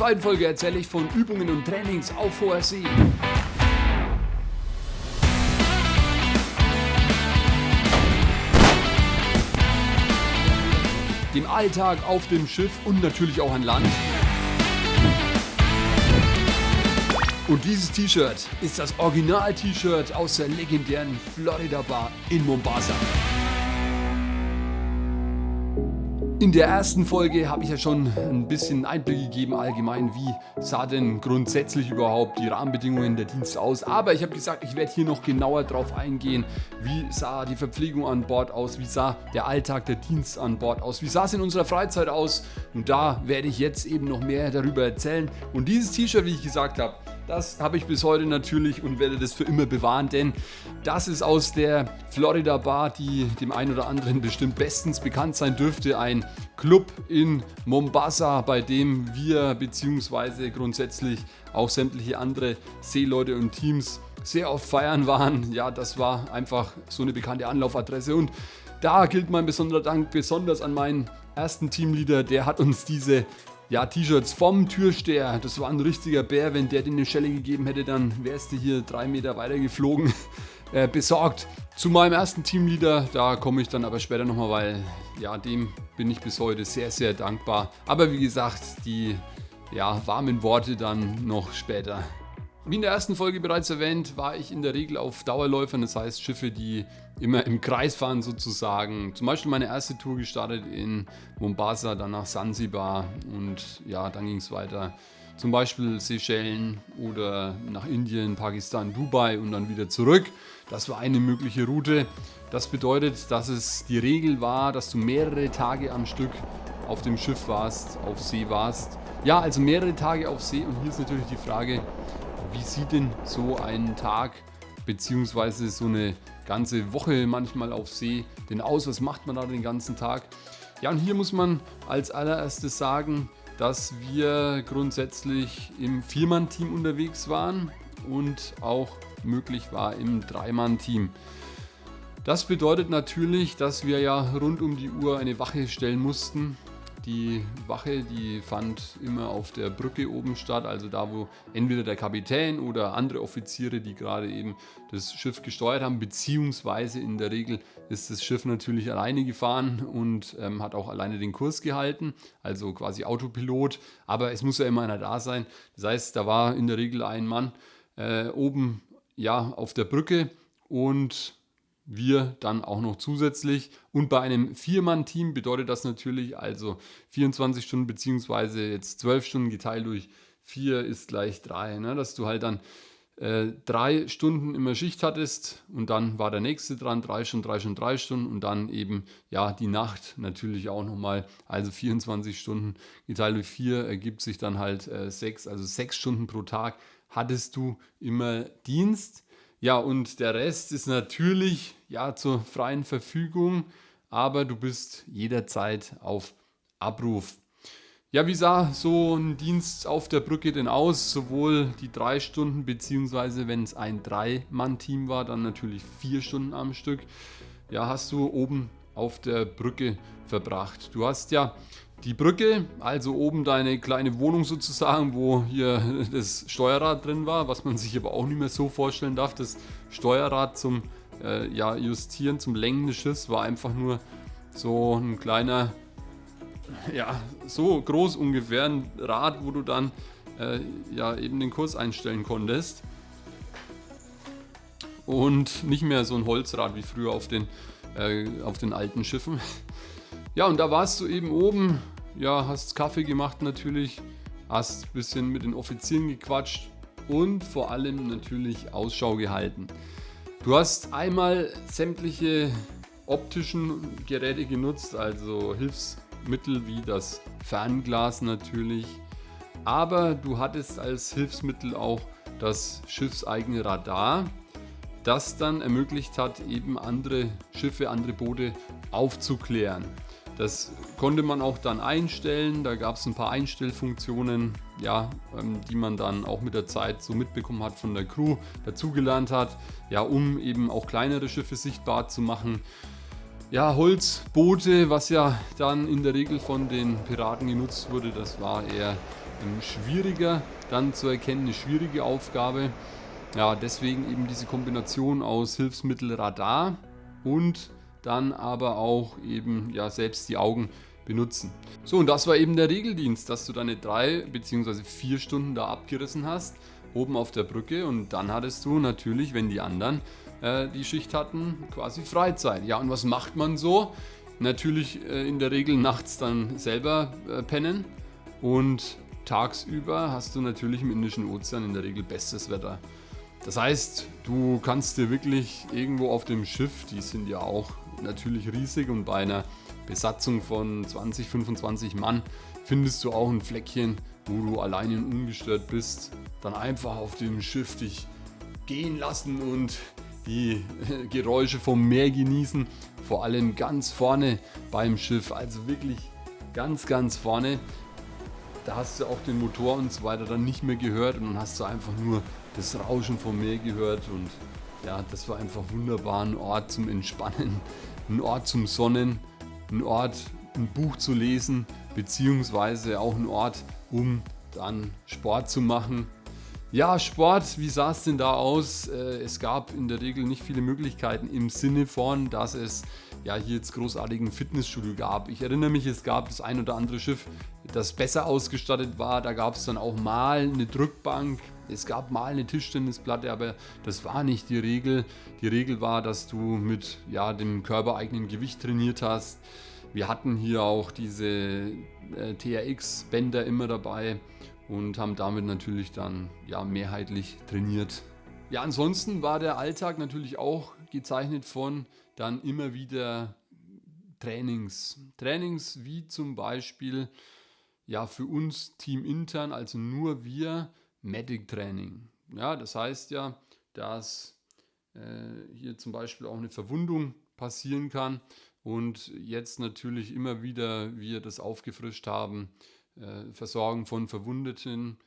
zweiten Folge erzähle ich von Übungen und Trainings auf hoher See. Dem Alltag auf dem Schiff und natürlich auch an Land. Und dieses T-Shirt ist das Original-T-Shirt aus der legendären Florida Bar in Mombasa. In der ersten Folge habe ich ja schon ein bisschen Einblick gegeben allgemein, wie sah denn grundsätzlich überhaupt die Rahmenbedingungen der Dienst aus. Aber ich habe gesagt, ich werde hier noch genauer drauf eingehen, wie sah die Verpflegung an Bord aus, wie sah der Alltag der Dienst an Bord aus, wie sah es in unserer Freizeit aus. Und da werde ich jetzt eben noch mehr darüber erzählen. Und dieses T-Shirt, wie ich gesagt habe, das habe ich bis heute natürlich und werde das für immer bewahren, denn das ist aus der Florida Bar, die dem einen oder anderen bestimmt bestens bekannt sein dürfte. Ein Club in Mombasa, bei dem wir bzw. grundsätzlich auch sämtliche andere Seeleute und Teams sehr oft feiern waren. Ja, das war einfach so eine bekannte Anlaufadresse und da gilt mein besonderer Dank besonders an meinen ersten Teamleader, der hat uns diese T-Shirts vom Türsteher, das war ein richtiger Bär, wenn der dir eine Schelle gegeben hätte, dann wärst du hier 3 Meter weiter geflogen, besorgt. Zu meinem ersten Teamleader, da komme ich dann aber später nochmal, weil dem bin ich bis heute sehr, sehr dankbar. Aber wie gesagt, die warmen Worte dann noch später. Wie in der ersten Folge bereits erwähnt, war ich in der Regel auf Dauerläufern, das heißt Schiffe, die immer im Kreis fahren sozusagen. Zum Beispiel meine erste Tour gestartet in Mombasa, dann nach Sansibar und dann ging es weiter. Zum Beispiel Seychellen oder nach Indien, Pakistan, Dubai und dann wieder zurück. Das war eine mögliche Route. Das bedeutet, dass es die Regel war, dass du mehrere Tage am Stück auf dem Schiff warst, auf See warst. Ja, also mehrere Tage auf See und hier ist natürlich die Frage, wie sieht denn so ein Tag bzw. so eine ganze Woche manchmal auf See denn aus? Was macht man da den ganzen Tag? Ja, und hier muss man als allererstes sagen, dass wir grundsätzlich im 4-Mann-Team unterwegs waren und auch möglich war im 3-Mann-Team. Das bedeutet natürlich, dass wir ja rund um die Uhr eine Wache stellen mussten. Die Wache, die fand immer auf der Brücke oben statt, also da, wo entweder der Kapitän oder andere Offiziere, die gerade eben das Schiff gesteuert haben, beziehungsweise in der Regel ist das Schiff natürlich alleine gefahren und hat auch alleine den Kurs gehalten, also quasi Autopilot, aber es muss ja immer einer da sein. Das heißt, da war in der Regel ein Mann oben auf der Brücke und wir dann auch noch zusätzlich. Und bei einem 4-Mann-Team bedeutet das natürlich also 24 Stunden beziehungsweise jetzt 12 Stunden geteilt durch 4 ist gleich 3. Ne? Dass du halt dann 3 Stunden immer Schicht hattest und dann war der nächste dran, 3 Stunden, 3 Stunden und dann eben die Nacht natürlich auch nochmal. Also 24 Stunden geteilt durch 4 ergibt sich dann halt 6, also 6 Stunden pro Tag hattest du immer Dienst. Ja, und der Rest ist natürlich zur freien Verfügung, aber du bist jederzeit auf Abruf. Ja, wie sah so ein Dienst auf der Brücke denn aus? Sowohl die 3 Stunden, beziehungsweise wenn es ein 3-Mann-Team war, dann natürlich 4 Stunden am Stück. Ja, hast du oben auf der Brücke verbracht. Du hast die Brücke, also oben deine kleine Wohnung sozusagen, wo hier das Steuerrad drin war, was man sich aber auch nicht mehr so vorstellen darf. Das Steuerrad zum Justieren, zum Lenken des Schiffs war einfach nur so ein kleiner, so groß ungefähr, ein Rad, wo du dann eben den Kurs einstellen konntest. Und nicht mehr so ein Holzrad wie früher auf den alten Schiffen. Ja, und da warst du eben oben, hast Kaffee gemacht natürlich, hast ein bisschen mit den Offizieren gequatscht und vor allem natürlich Ausschau gehalten. Du hast einmal sämtliche optischen Geräte genutzt, also Hilfsmittel wie das Fernglas natürlich, aber du hattest als Hilfsmittel auch das schiffseigene Radar, das dann ermöglicht hat, eben andere Schiffe, andere Boote aufzuklären. Das konnte man auch dann einstellen, da gab es ein paar Einstellfunktionen, die man dann auch mit der Zeit so mitbekommen hat von der Crew, dazugelernt hat, um eben auch kleinere Schiffe sichtbar zu machen. Holzboote, was dann in der Regel von den Piraten genutzt wurde, das war eher schwieriger dann zu erkennen, eine schwierige Aufgabe. Ja, deswegen eben diese Kombination aus Hilfsmittel Radar und dann aber auch eben ja selbst die Augen benutzen. So, und das war eben der Regeldienst, dass du deine 3 bzw. 4 Stunden da abgerissen hast, oben auf der Brücke, und dann hattest du natürlich, wenn die anderen die Schicht hatten, quasi Freizeit. Ja, und was macht man so? Natürlich in der Regel nachts dann selber pennen, und tagsüber hast du natürlich im Indischen Ozean in der Regel bestes Wetter. Das heißt, du kannst dir wirklich irgendwo auf dem Schiff, die sind ja auch natürlich riesig, und bei einer Besatzung von 20, 25 Mann findest du auch ein Fleckchen, wo du alleine und ungestört bist, dann einfach auf dem Schiff dich gehen lassen und die Geräusche vom Meer genießen, vor allem ganz vorne beim Schiff, also wirklich ganz, ganz vorne. Da hast du auch den Motor und so weiter dann nicht mehr gehört, und dann hast du einfach nur das Rauschen vom Meer gehört, und ja, das war einfach wunderbar, ein Ort zum Entspannen, ein Ort zum Sonnen, ein Ort, ein Buch zu lesen, beziehungsweise auch ein Ort, um dann Sport zu machen. Ja, Sport, wie sah es denn da aus? Es gab in der Regel nicht viele Möglichkeiten im Sinne von, dass es ja hier jetzt großartigen Fitnessstudio gab. Ich erinnere mich, es gab das ein oder andere Schiff, das besser ausgestattet war. Da gab es dann auch mal eine Drückbank, es gab mal eine Tischtennisplatte, aber das war nicht die Regel. Die Regel war, dass du mit ja, dem körpereigenen Gewicht trainiert hast. Wir hatten hier auch diese TRX-Bänder immer dabei und haben damit natürlich dann ja, mehrheitlich trainiert. Ja, ansonsten war der Alltag natürlich auch gezeichnet von dann immer wieder Trainings. Trainings wie zum Beispiel ja für uns teamintern, also nur wir, Medic Training. Ja, das heißt ja, dass hier zum Beispiel auch eine Verwundung passieren kann, und jetzt natürlich immer wieder wir das aufgefrischt haben, Versorgung von Verwundeten.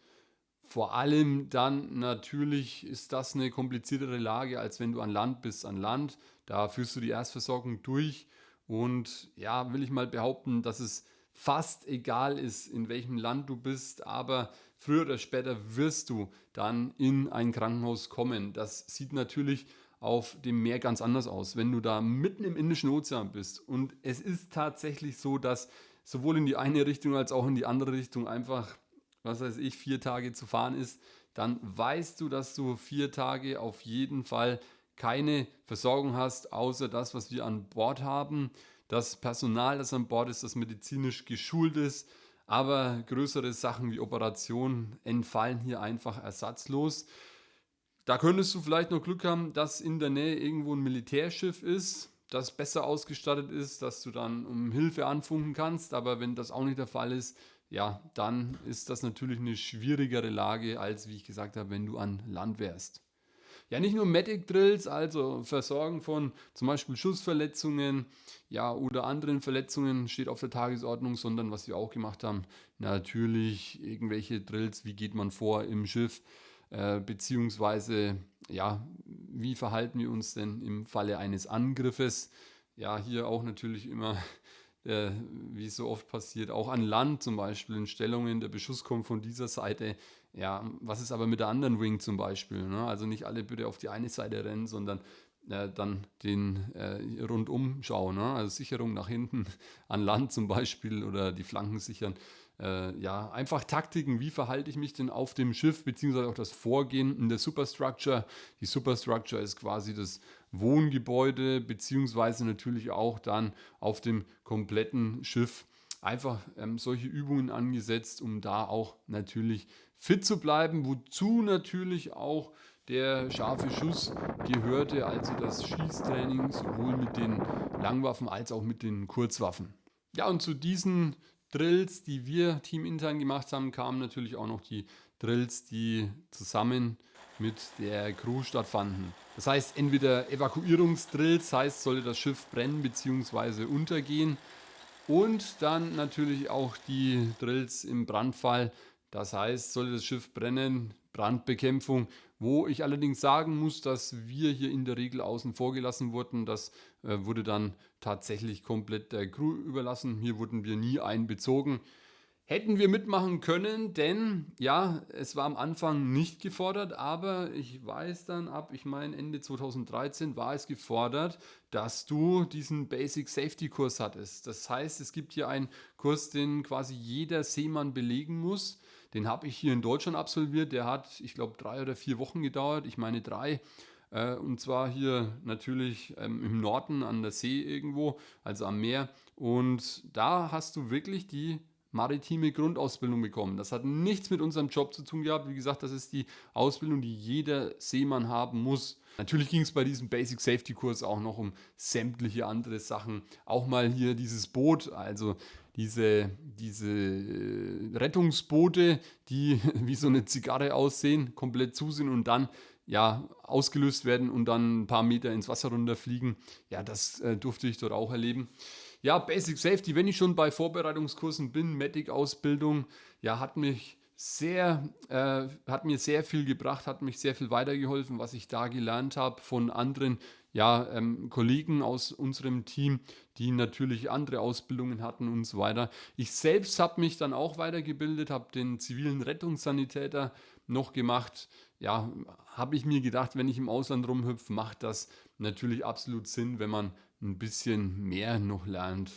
Vor allem dann natürlich ist das eine kompliziertere Lage, als wenn du an Land bist. An Land, da führst du die Erstversorgung durch, und ja, will ich mal behaupten, dass es fast egal ist, in welchem Land du bist, aber früher oder später wirst du dann in ein Krankenhaus kommen. Das sieht natürlich auf dem Meer ganz anders aus, wenn du da mitten im Indischen Ozean bist. Und es ist tatsächlich so, dass sowohl in die eine Richtung als auch in die andere Richtung einfach, was weiß ich, 4 Tage zu fahren ist, dann weißt du, dass du 4 Tage auf jeden Fall keine Versorgung hast, außer das, was wir an Bord haben. Das Personal, das an Bord ist, das medizinisch geschult ist, aber größere Sachen wie Operationen entfallen hier einfach ersatzlos. Da könntest du vielleicht noch Glück haben, dass in der Nähe irgendwo ein Militärschiff ist, das besser ausgestattet ist, dass du dann um Hilfe anfunken kannst. Aber wenn das auch nicht der Fall ist, ja, dann ist das natürlich eine schwierigere Lage, als, wie ich gesagt habe, wenn du an Land wärst. Ja, nicht nur Medic Drills, also Versorgen von zum Beispiel Schussverletzungen, ja, oder anderen Verletzungen steht auf der Tagesordnung, sondern was wir auch gemacht haben, natürlich irgendwelche Drills, wie geht man vor im Schiff, beziehungsweise, ja, wie verhalten wir uns denn im Falle eines Angriffes? Ja, hier auch natürlich immer, wie es so oft passiert, auch an Land zum Beispiel in Stellungen, der Beschuss kommt von dieser Seite. Ja, was ist aber mit der anderen Wing zum Beispiel? Ne? Also nicht alle bitte auf die eine Seite rennen, sondern dann den rundum schauen. Ne? Also Sicherung nach hinten an Land zum Beispiel oder die Flanken sichern. Ja, einfach Taktiken, wie verhalte ich mich denn auf dem Schiff, beziehungsweise auch das Vorgehen in der Superstructure. Die Superstructure ist quasi das Wohngebäude, beziehungsweise natürlich auch dann auf dem kompletten Schiff. Einfach solche Übungen angesetzt, um da auch natürlich fit zu bleiben, wozu natürlich auch der scharfe Schuss gehörte, also das Schießtraining sowohl mit den Langwaffen als auch mit den Kurzwaffen. Ja, und zu diesen Drills, die wir teamintern gemacht haben, kamen natürlich auch noch die Drills, die zusammen mit der Crew stattfanden. Das heißt, entweder Evakuierungsdrills, heißt, sollte das Schiff brennen bzw. untergehen, und dann natürlich auch die Drills im Brandfall. Das heißt, sollte das Schiff brennen, Brandbekämpfung, wo ich allerdings sagen muss, dass wir hier in der Regel außen vor gelassen wurden. Das wurde dann tatsächlich komplett der Crew überlassen. Hier wurden wir nie einbezogen. Hätten wir mitmachen können, denn ja, es war am Anfang nicht gefordert, aber ich weiß dann ich meine Ende 2013 war es gefordert, dass du diesen Basic Safety Kurs hattest. Das heißt, es gibt hier einen Kurs, den quasi jeder Seemann belegen muss. Den habe ich hier in Deutschland absolviert. Der hat, ich glaube, 3 oder 4 Wochen gedauert. Ich meine 3. Und zwar hier natürlich im Norden an der See irgendwo, also am Meer. Und da hast du wirklich die maritime Grundausbildung bekommen. Das hat nichts mit unserem Job zu tun gehabt. Wie gesagt, das ist die Ausbildung, die jeder Seemann haben muss. Natürlich ging es bei diesem Basic Safety Kurs auch noch um sämtliche andere Sachen. Auch mal hier dieses Boot, also diese Rettungsboote, die wie so eine Zigarre aussehen, komplett zu sind und dann ja, ausgelöst werden und dann ein paar Meter ins Wasser runterfliegen. Ja, das durfte ich dort auch erleben. Ja, Basic Safety, wenn ich schon bei Vorbereitungskursen bin, Medic-Ausbildung, ja, hat mir sehr viel gebracht, hat mich sehr viel weitergeholfen, was ich da gelernt habe von anderen ja, Kollegen aus unserem Team, die natürlich andere Ausbildungen hatten und so weiter. Ich selbst habe mich dann auch weitergebildet, habe den zivilen Rettungssanitäter noch gemacht. Ja, habe ich mir gedacht, wenn ich im Ausland rumhüpfe, macht das natürlich absolut Sinn, wenn man ein bisschen mehr noch lernt.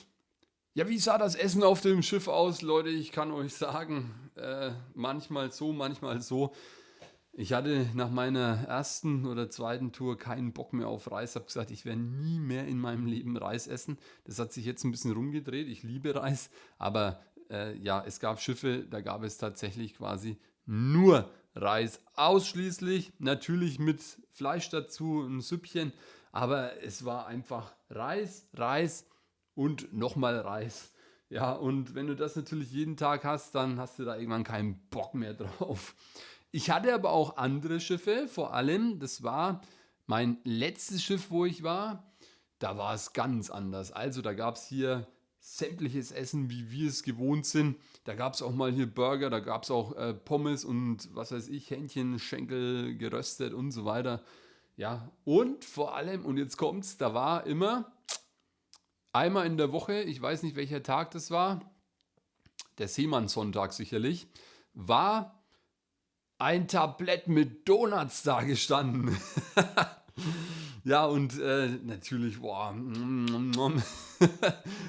Ja, wie sah das Essen auf dem Schiff aus, Leute? Ich kann euch sagen, manchmal so, manchmal so. Ich hatte nach meiner ersten oder zweiten Tour keinen Bock mehr auf Reis. Habe gesagt, ich werde nie mehr in meinem Leben Reis essen. Das hat sich jetzt ein bisschen rumgedreht. Ich liebe Reis, aber ja, es gab Schiffe, da gab es tatsächlich quasi nur Reis. Ausschließlich, natürlich mit Fleisch dazu, ein Süppchen, aber es war einfach Reis, Reis und nochmal Reis. Ja, und wenn du das natürlich jeden Tag hast, dann hast du da irgendwann keinen Bock mehr drauf. Ich hatte aber auch andere Schiffe, vor allem, das war mein letztes Schiff, wo ich war, da war es ganz anders. Also da gab es hier sämtliches Essen, wie wir es gewohnt sind. Da gab es auch mal hier Burger, da gab es auch Pommes und was weiß ich, Hähnchen, Schenkel geröstet und so weiter. Ja, und vor allem, und jetzt kommt's, da war immer einmal in der Woche, ich weiß nicht welcher Tag das war, der Seemannssonntag sicherlich, war ein Tablett mit Donuts da gestanden. Ja, und natürlich, boah,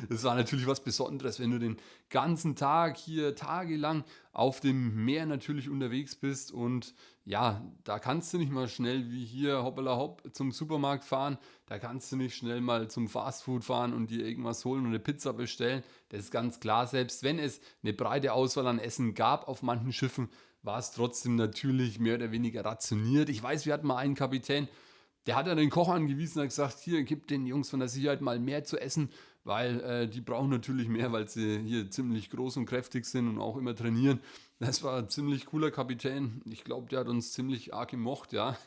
das war natürlich was Besonderes, wenn du den ganzen Tag hier tagelang auf dem Meer natürlich unterwegs bist und ja, da kannst du nicht mal schnell wie hier hoppala hopp zum Supermarkt fahren, da kannst du nicht schnell mal zum Fastfood fahren und dir irgendwas holen und eine Pizza bestellen. Das ist ganz klar, selbst wenn es eine breite Auswahl an Essen gab auf manchen Schiffen, war es trotzdem natürlich mehr oder weniger rationiert. Ich weiß, wir hatten mal einen Kapitän, der hat dann den Koch angewiesen und hat gesagt, hier, gib den Jungs von der Sicherheit mal mehr zu essen, weil die brauchen natürlich mehr, weil sie hier ziemlich groß und kräftig sind und auch immer trainieren. Das war ein ziemlich cooler Kapitän. Ich glaube, der hat uns ziemlich arg gemocht, ja.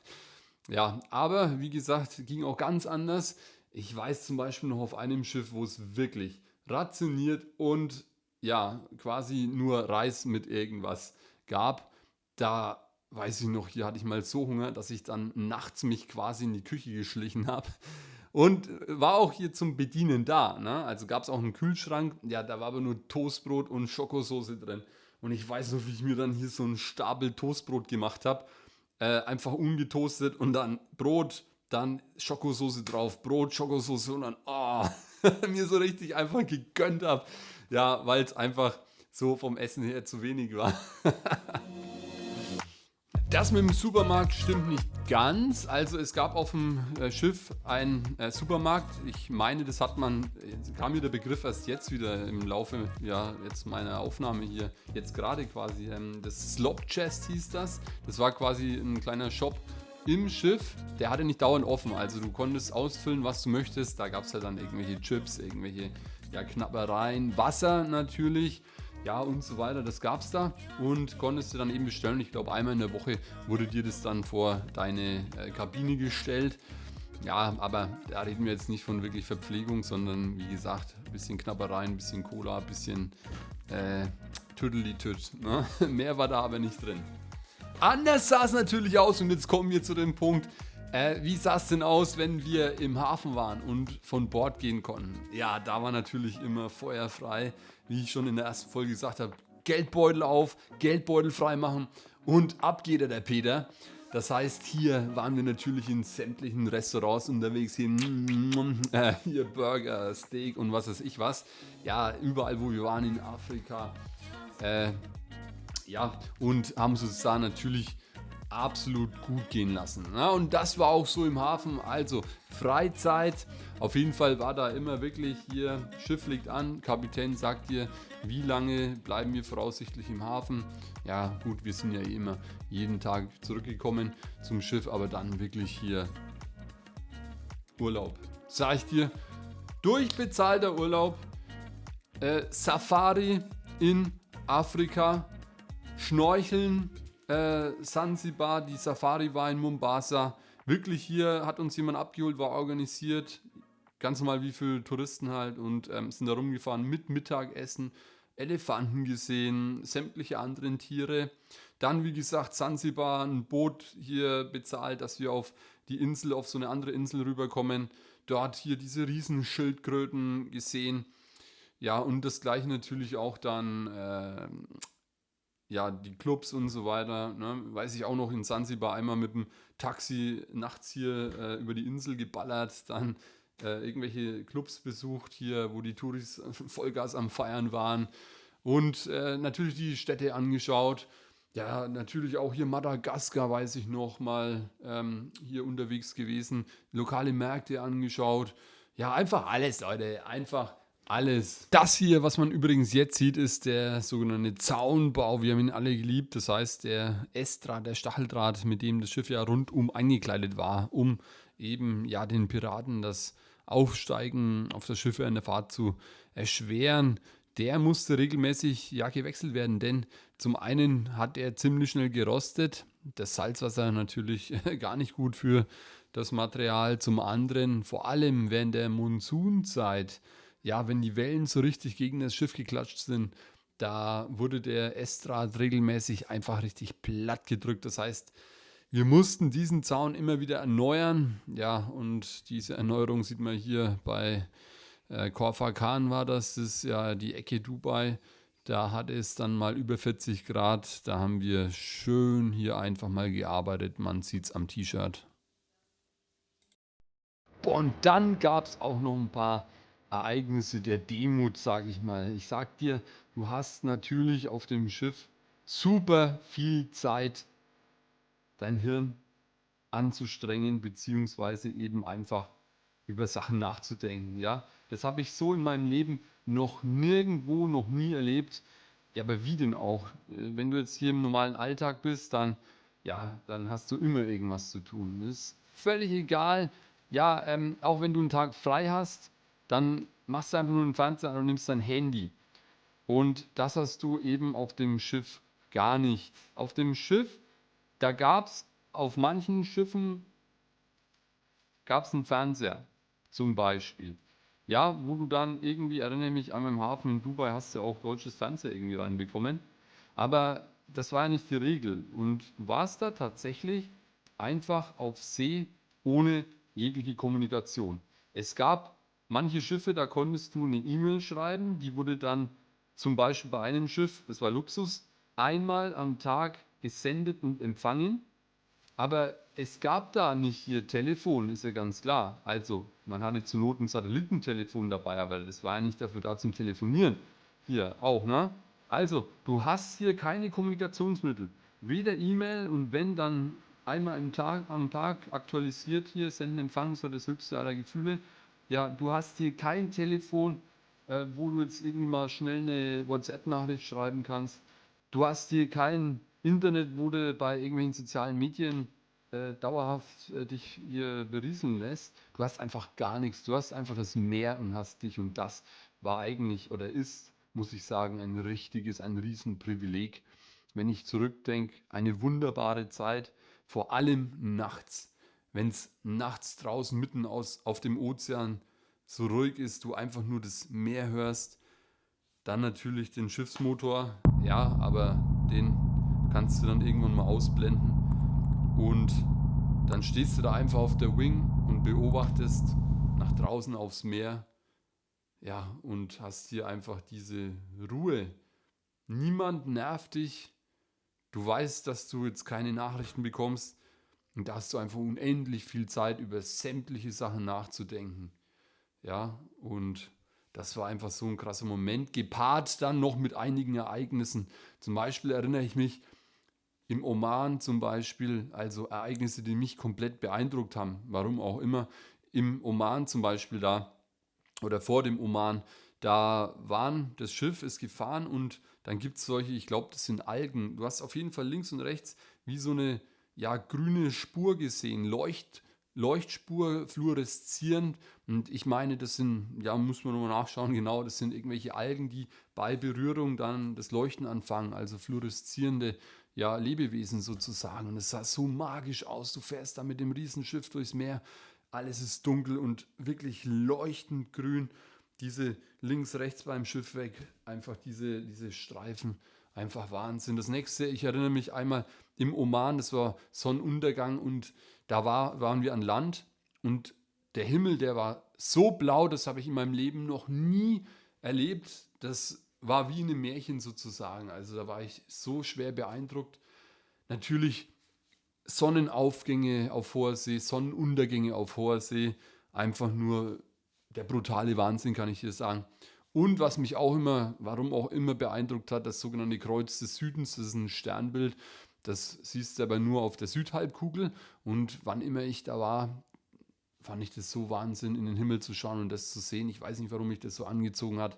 Ja, aber wie gesagt, ging auch ganz anders. Ich weiß zum Beispiel noch auf einem Schiff, wo es wirklich rationiert und ja, quasi nur Reis mit irgendwas gab. Da weiß ich noch, hier hatte ich mal so Hunger, dass ich dann nachts mich quasi in die Küche geschlichen habe. Und war auch hier zum Bedienen da. Ne? Also gab es auch einen Kühlschrank. Ja, da war aber nur Toastbrot und Schokosoße drin. Und ich weiß noch, wie ich mir dann hier so einen Stapel Toastbrot gemacht habe. Einfach ungetoastet und dann Brot, dann Schokosoße drauf, Brot, Schokosoße und dann mir so richtig einfach gegönnt habe. Ja, weil es einfach so vom Essen her zu wenig war. Das mit dem Supermarkt stimmt nicht ganz. Also es gab auf dem Schiff einen Supermarkt. Ich meine, das hat man, kam mir der Begriff erst jetzt wieder im Laufe ja, jetzt meiner Aufnahme hier, jetzt gerade quasi. Das Slop Chest hieß das. Das war quasi ein kleiner Shop im Schiff. Der hatte nicht dauernd offen. Also du konntest ausfüllen, was du möchtest. Da gab es ja dann irgendwelche Chips, irgendwelche ja, Knabbereien, Wasser natürlich. Ja, und so weiter, das gab's da und konntest du dann eben bestellen. Ich glaube, einmal in der Woche wurde dir das dann vor deine Kabine gestellt. Ja, aber da reden wir jetzt nicht von wirklich Verpflegung, sondern wie gesagt, ein bisschen Knabbereien, ein bisschen Cola, ein bisschen Tüdelitüt. Ne? Mehr war da aber nicht drin. Anders sah es natürlich aus und jetzt kommen wir zu dem Punkt, wie sah es denn aus, wenn wir im Hafen waren und von Bord gehen konnten? Ja, da war natürlich immer feuerfrei. Wie ich schon in der ersten Folge gesagt habe, Geldbeutel auf, Geldbeutel freimachen und ab geht der Peter. Das heißt, hier waren wir natürlich in sämtlichen Restaurants unterwegs, hier Burger, Steak und was weiß ich was. Ja, überall, wo wir waren in Afrika. Ja, und haben es uns da natürlich absolut gut gehen lassen. Ja, und das war auch so im Hafen. Also Freizeit. Auf jeden Fall war da immer wirklich hier, Schiff liegt an, Kapitän sagt dir, wie lange bleiben wir voraussichtlich im Hafen. Ja gut, wir sind ja immer jeden Tag zurückgekommen zum Schiff, aber dann wirklich hier Urlaub. Sag ich dir, durchbezahlter Urlaub, Safari in Afrika, Schnorcheln, Sansibar, die Safari war in Mombasa. Wirklich hier hat uns jemand abgeholt, war organisiert. Ganz normal wie für Touristen halt und sind da rumgefahren mit Mittagessen, Elefanten gesehen, sämtliche anderen Tiere. Dann, wie gesagt, Sansibar, ein Boot hier bezahlt, dass wir auf die Insel, auf so eine andere Insel rüberkommen. Dort hier diese Riesenschildkröten gesehen. Ja, und das gleiche natürlich auch dann ja, die Clubs und so weiter. Ne? Weiß ich auch noch in Sansibar einmal mit dem Taxi nachts hier über die Insel geballert, dann irgendwelche Clubs besucht hier, wo die Touris Vollgas am Feiern waren und natürlich die Städte angeschaut. Ja, natürlich auch hier Madagaskar, weiß ich noch, mal hier unterwegs gewesen, lokale Märkte angeschaut. Ja, einfach alles, Leute, einfach alles. Das hier, was man übrigens jetzt sieht, ist der sogenannte Zaunbau. Wir haben ihn alle geliebt. Das heißt, der Estrad, der Stacheldraht, mit dem das Schiff ja rundum eingekleidet war, um eben ja den Piraten das Aufsteigen auf das Schiff während der Fahrt zu erschweren. Der musste regelmäßig ja gewechselt werden, denn zum einen hat er ziemlich schnell gerostet. Das Salzwasser natürlich gar nicht gut für das Material. Zum anderen, vor allem während der Monsunzeit, ja, wenn die Wellen so richtig gegen das Schiff geklatscht sind, da wurde der Estrad regelmäßig einfach richtig platt gedrückt. Das heißt, wir mussten diesen Zaun immer wieder erneuern. Ja, und diese Erneuerung sieht man hier bei Khor Fakkan war das. Das ist ja die Ecke Dubai. Da hat es dann mal über 40 Grad. Da haben wir schön hier einfach mal gearbeitet. Man sieht es am T-Shirt. Und dann gab es auch noch ein paar Ereignisse der Demut, sage ich mal. Ich sag dir, du hast natürlich auf dem Schiff super viel Zeit, dein Hirn anzustrengen, beziehungsweise eben einfach über Sachen nachzudenken. Ja, das habe ich so in meinem Leben noch nirgendwo, noch nie erlebt. Ja, aber wie denn auch? Wenn du jetzt hier im normalen Alltag bist, dann, ja, dann hast du immer irgendwas zu tun. Das ist völlig egal. Ja, auch wenn du einen Tag frei hast, dann machst du einfach nur den Fernseher an und nimmst dein Handy. Und das hast du eben auf dem Schiff gar nicht. Auf dem Schiff, da gab es auf manchen Schiffen gab's einen Fernseher zum Beispiel. Ja, wo du dann irgendwie, erinnere mich an meinem Hafen in Dubai, hast du auch deutsches Fernseher irgendwie reinbekommen. Aber das war ja nicht die Regel. Und du warst da tatsächlich einfach auf See ohne jegliche Kommunikation. Es gab manche Schiffe, da konntest du eine E-Mail schreiben, die wurde dann zum Beispiel bei einem Schiff, das war Luxus, einmal am Tag gesendet und empfangen. Aber es gab da nicht hier Telefon, ist ja ganz klar. Also, man hatte zur Not ein Satellitentelefon dabei, aber das war ja nicht dafür da zum Telefonieren. Hier auch, ne? Also, du hast hier keine Kommunikationsmittel. Weder E-Mail und wenn dann einmal am Tag aktualisiert hier, Senden, Empfang, so das höchste aller Gefühle. Ja, du hast hier kein Telefon, wo du jetzt irgendwie mal schnell eine WhatsApp-Nachricht schreiben kannst. Du hast hier kein Internet, wo du bei irgendwelchen sozialen Medien dauerhaft dich hier berieseln lässt. Du hast einfach gar nichts. Du hast einfach das Meer und hast dich. Und das war eigentlich oder ist, muss ich sagen, ein Riesenprivileg. Wenn ich zurückdenke, eine wunderbare Zeit, vor allem nachts. Wenn es nachts draußen mitten auf dem Ozean so ruhig ist, du einfach nur das Meer hörst. Dann natürlich den Schiffsmotor, ja, aber den kannst du dann irgendwann mal ausblenden. Und dann stehst du da einfach auf der Wing und beobachtest nach draußen aufs Meer. Ja, und hast hier einfach diese Ruhe. Niemand nervt dich. Du weißt, dass du jetzt keine Nachrichten bekommst. Und da hast du einfach unendlich viel Zeit, über sämtliche Sachen nachzudenken. Ja, und das war einfach so ein krasser Moment, gepaart dann noch mit einigen Ereignissen. Zum Beispiel erinnere ich mich im Oman zum Beispiel, also Ereignisse, die mich komplett beeindruckt haben, warum auch immer. Im Oman zum Beispiel da oder vor dem Oman, da das Schiff ist gefahren und dann gibt es solche, ich glaube, das sind Algen. Du hast auf jeden Fall links und rechts wie so eine ja, grüne Spur gesehen, Leuchtspur fluoreszierend. Und ich meine, das sind, ja, muss man nochmal nachschauen, genau, das sind irgendwelche Algen, die bei Berührung dann das Leuchten anfangen, also fluoreszierende ja, Lebewesen sozusagen. Und es sah so magisch aus. Du fährst da mit dem Riesenschiff durchs Meer, alles ist dunkel und wirklich leuchtend grün. Diese links, rechts beim Schiff weg, einfach diese Streifen, einfach Wahnsinn. Das nächste, ich erinnere mich einmal im Oman, das war Sonnenuntergang und da waren wir an Land und der Himmel, der war so blau, das habe ich in meinem Leben noch nie erlebt. Das war wie in einem Märchen sozusagen. Also da war ich so schwer beeindruckt. Natürlich Sonnenaufgänge auf hoher See, Sonnenuntergänge auf hoher See. Einfach nur der brutale Wahnsinn, kann ich hier sagen. Und was mich auch immer, warum auch immer beeindruckt hat, das sogenannte Kreuz des Südens, das ist ein Sternbild. Das siehst du aber nur auf der Südhalbkugel. Und wann immer ich da war, fand ich das so Wahnsinn, in den Himmel zu schauen und das zu sehen. Ich weiß nicht, warum mich das so angezogen hat.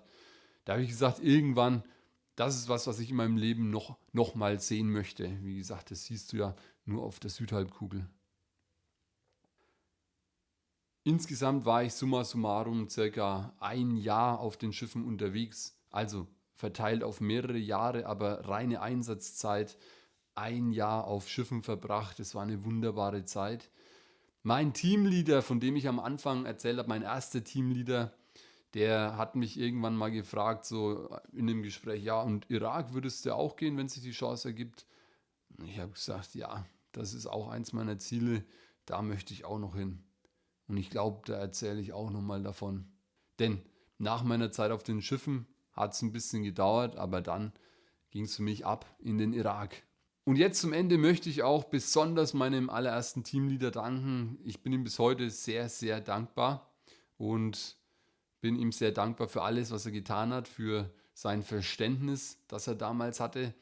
Da habe ich gesagt, irgendwann, das ist was ich in meinem Leben noch mal sehen möchte. Wie gesagt, das siehst du ja nur auf der Südhalbkugel. Insgesamt war ich summa summarum circa ein Jahr auf den Schiffen unterwegs, also verteilt auf mehrere Jahre, aber reine Einsatzzeit, ein Jahr auf Schiffen verbracht. Es war eine wunderbare Zeit. Mein Teamleader, von dem ich am Anfang erzählt habe, mein erster Teamleader, der hat mich irgendwann mal gefragt, so in dem Gespräch, ja, und Irak würdest du auch gehen, wenn sich die Chance ergibt? Und ich habe gesagt, ja, das ist auch eins meiner Ziele, da möchte ich auch noch hin. Und ich glaube, da erzähle ich auch nochmal davon. Denn nach meiner Zeit auf den Schiffen hat es ein bisschen gedauert, aber dann ging es für mich ab in den Irak. Und jetzt zum Ende möchte ich auch besonders meinem allerersten Teamleader danken. Ich bin ihm bis heute sehr, sehr dankbar und bin ihm sehr dankbar für alles, was er getan hat, für sein Verständnis, das er damals hatte,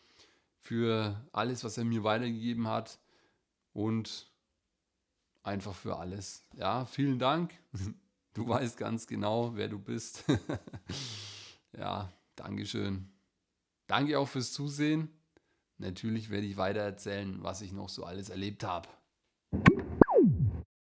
für alles, was er mir weitergegeben hat und einfach für alles. Ja, vielen Dank. Du weißt ganz genau, wer du bist. Ja, Dankeschön. Danke auch fürs Zusehen. Natürlich werde ich weiter erzählen, was ich noch so alles erlebt habe.